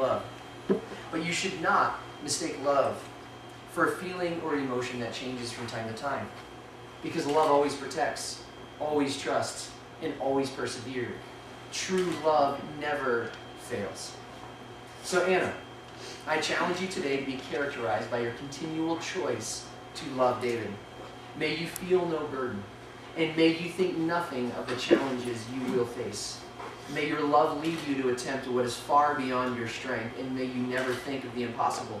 love. But you should not mistake love for a feeling or emotion that changes from time to time. Because love always protects, always trusts, and always perseveres. True love never fails. So Anna, I challenge you today to be characterized by your continual choice to love David. May you feel no burden, and may you think nothing of the challenges you will face. May your love lead you to attempt what is far beyond your strength, and may you never think of the impossible.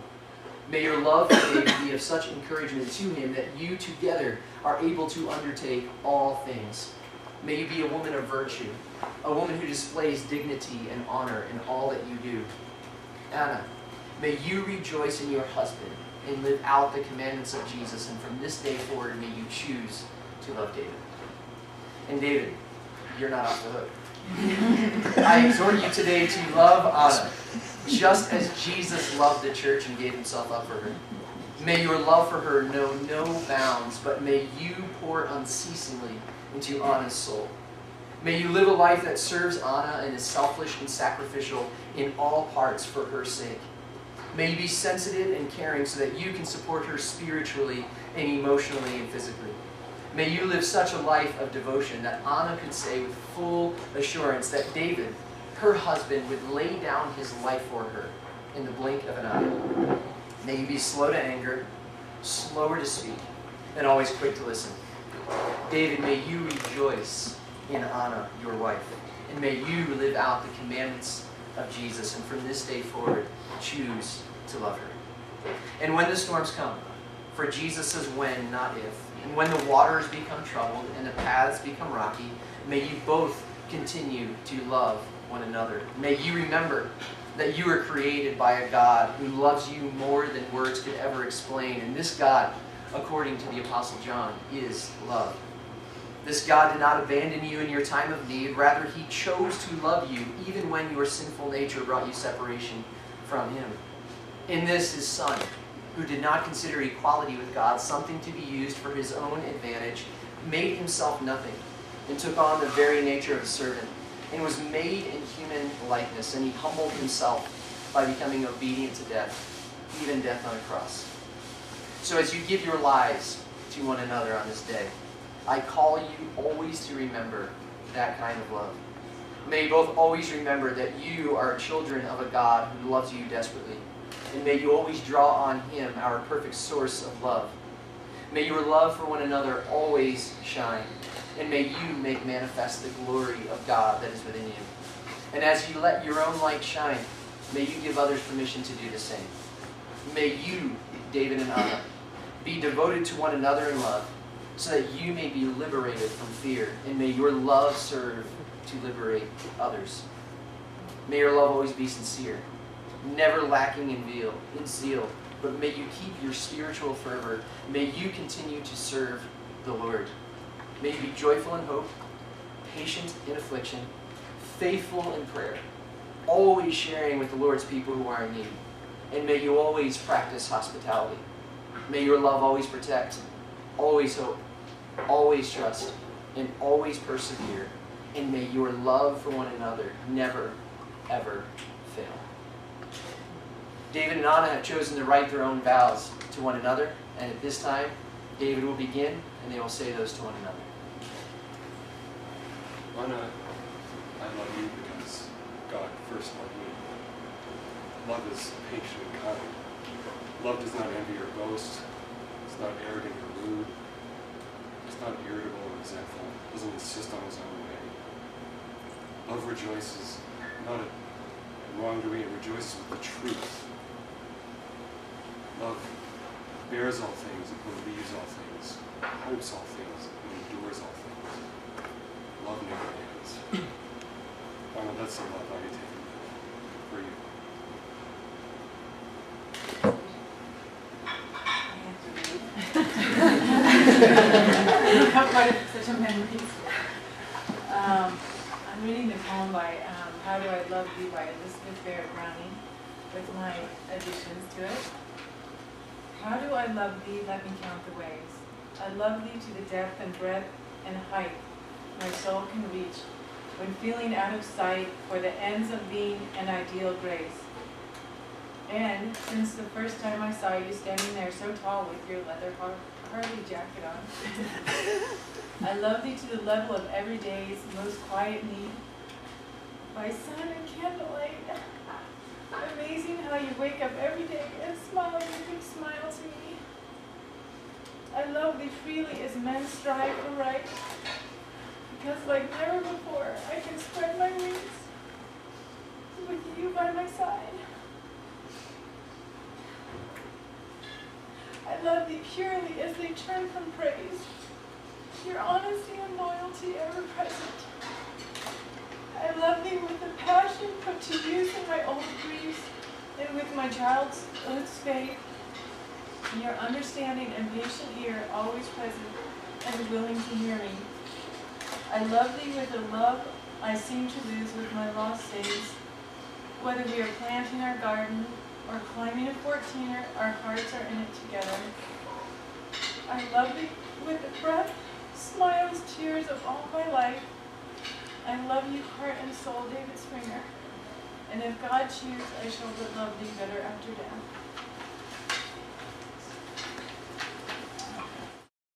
May your love for David be of such encouragement to him that you together are able to undertake all things. May you be a woman of virtue, a woman who displays dignity and honor in all that you do. Anna, may you rejoice in your husband and live out the commandments of Jesus, and from this day forward may you choose to love David. And David, you're not off the hook. I exhort you today to love Anna, just as Jesus loved the church and gave himself up for her. May your love for her know no bounds, but may you pour unceasingly into Anna's soul. May you live a life that serves Anna and is selfish and sacrificial in all parts for her sake. May you be sensitive and caring so that you can support her spiritually and emotionally and physically. May you live such a life of devotion that Anna could say with full assurance that David, her husband, would lay down his life for her in the blink of an eye. May you be slow to anger, slower to speak, and always quick to listen. David, may you rejoice in Anna, your wife, and may you live out the commandments of Jesus, and from this day forward, choose to love her. And when the storms come, for Jesus says when, not if, and when the waters become troubled and the paths become rocky, may you both continue to love one another. May you remember that you were created by a God who loves you more than words could ever explain. And this God, according to the Apostle John, is love. This God did not abandon you in your time of need. Rather, he chose to love you even when your sinful nature brought you separation from him. In this, his Son, who did not consider equality with God something to be used for his own advantage, made himself nothing and took on the very nature of a servant, and was made in human likeness, and he humbled himself by becoming obedient to death, even death on a cross. So as you give your lives to one another on this day, I call you always to remember that kind of love. May you both always remember that you are children of a God who loves you desperately, and may you always draw on him, our perfect source of love. May your love for one another always shine, and may you make manifest the glory of God that is within you. And as you let your own light shine, may you give others permission to do the same. May you, David and Anna, be devoted to one another in love, so that you may be liberated from fear, and may your love serve to liberate others. May your love always be sincere, never lacking in zeal, but may you keep your spiritual fervor. May you continue to serve the Lord. May you be joyful in hope, patient in affliction, faithful in prayer, always sharing with the Lord's people who are in need. And may you always practice hospitality. May your love always protect, always hope, always trust, and always persevere. And may your love for one another never, ever fail. David and Anna have chosen to write their own vows to one another, and at this time, David will begin, and they will say those to one another. Anna, I love you because God first loved me. Love is patient and kind. Love does not envy or boast. It's not arrogant or rude. It's not irritable or resentful. It doesn't insist on its own way. Love rejoices not at wrongdoing, it rejoices with the truth. Love bears all things, it believes all things, hopes all things, and endures all things. Love never ends. Anna, that's the love I take for you. Such a memories. I'm reading the poem by How Do I Love You by Elizabeth Barrett Browning with my additions to it. How do I love thee? Let me count the ways. I love thee to the depth and breadth and height my soul can reach, when feeling out of sight for the ends of being an ideal grace. And since the first time I saw you standing there so tall with your leather Harley jacket on, I love thee to the level of every day's most quiet need. By sun and candlelight, amazing how you wake up every day and smile your big smile to me. I love thee freely as men strive for right, because like never before I can spread my wings with you by my side. I love thee purely as they turn from praise, your honesty and loyalty ever present. I love thee with a passion put to use in my old griefs, and with my childhood's faith, your understanding and patient ear always present and willing to hear me. I love thee with a love I seem to lose with my lost days. Whether we are planting our garden or climbing a 14er, our hearts are in it together. I love thee with the breath, smiles, tears of all my life. I love you heart and soul, David Springer. And if God choose, I shall but love thee better after death.